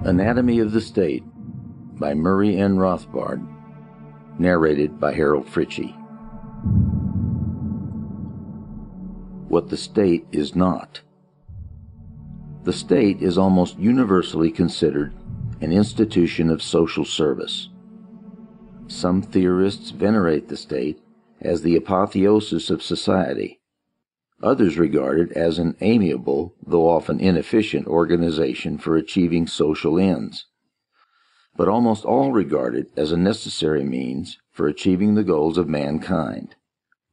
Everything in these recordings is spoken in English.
Anatomy of the State by Murray N. Rothbard, narrated by Harold Fritchie. What the state is not. The state is almost universally considered an institution of social service. Some theorists venerate the state as the apotheosis of society. Others regard it as an amiable, though often inefficient, organization for achieving social ends. But almost all regard it as a necessary means for achieving the goals of mankind,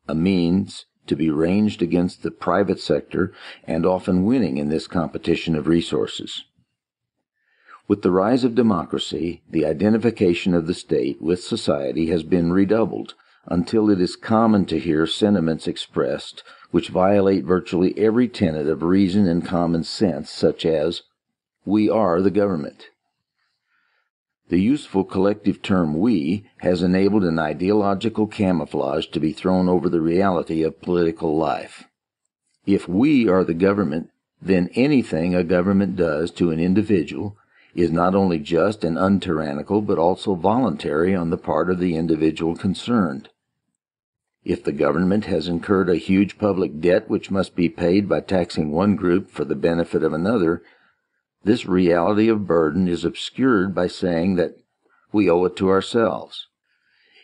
a means to be ranged against the private sector and often winning in this competition of resources. With the rise of democracy, the identification of the state with society has been redoubled until it is common to hear sentiments expressed which violate virtually every tenet of reason and common sense, such as, "We are the government." The useful collective term "we" has enabled an ideological camouflage to be thrown over the reality of political life. If we are the government, then anything a government does to an individual is not only just and untyrannical, but also voluntary on the part of the individual concerned. If the government has incurred a huge public debt which must be paid by taxing one group for the benefit of another, this reality of burden is obscured by saying that we owe it to ourselves.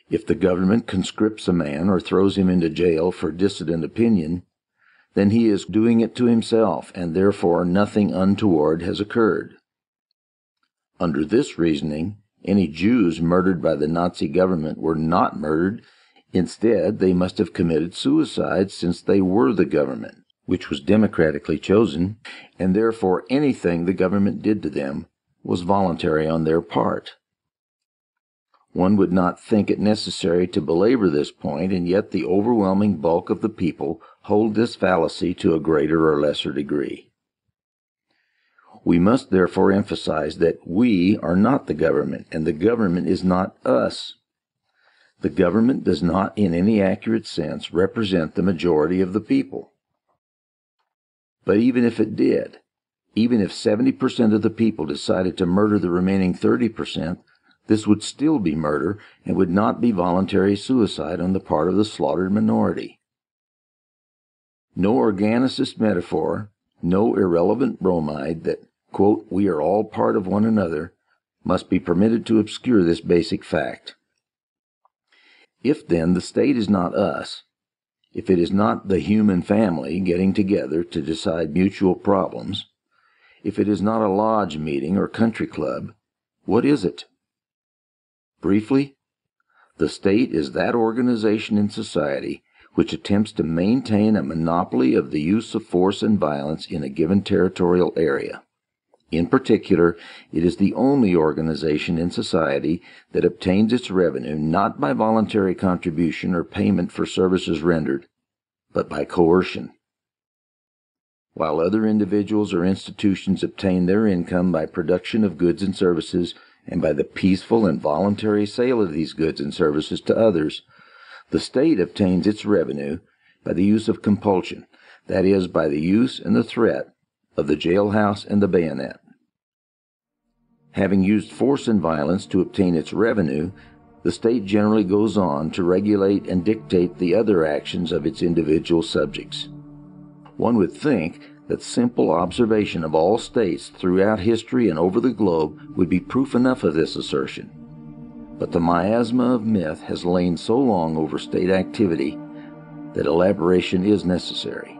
If the government conscripts a man or throws him into jail for dissident opinion, then he is doing it to himself, and therefore nothing untoward has occurred. Under this reasoning, any Jews murdered by the Nazi government were not murdered. Instead, they must have committed suicide, since they were the government, which was democratically chosen, and therefore anything the government did to them was voluntary on their part. One would not think it necessary to belabor this point, and yet the overwhelming bulk of the people hold this fallacy to a greater or lesser degree. We must therefore emphasize that we are not the government, and the government is not us. The government does not, in any accurate sense, represent the majority of the people. But even if it did, even if 70% of the people decided to murder the remaining 30%, this would still be murder and would not be voluntary suicide on the part of the slaughtered minority. No organicist metaphor, no irrelevant bromide that, quote, "we are all part of one another," must be permitted to obscure this basic fact. If, then, the state is not us, if it is not the human family getting together to decide mutual problems, if it is not a lodge meeting or country club, what is it? Briefly, the state is that organization in society which attempts to maintain a monopoly of the use of force and violence in a given territorial area. In particular, it is the only organization in society that obtains its revenue not by voluntary contribution or payment for services rendered, but by coercion. While other individuals or institutions obtain their income by production of goods and services and by the peaceful and voluntary sale of these goods and services to others, the state obtains its revenue by the use of compulsion, that is, by the use and the threat of the jailhouse and the bayonet. Having used force and violence to obtain its revenue, the state generally goes on to regulate and dictate the other actions of its individual subjects. One would think that simple observation of all states throughout history and over the globe would be proof enough of this assertion. But the miasma of myth has lain so long over state activity that elaboration is necessary.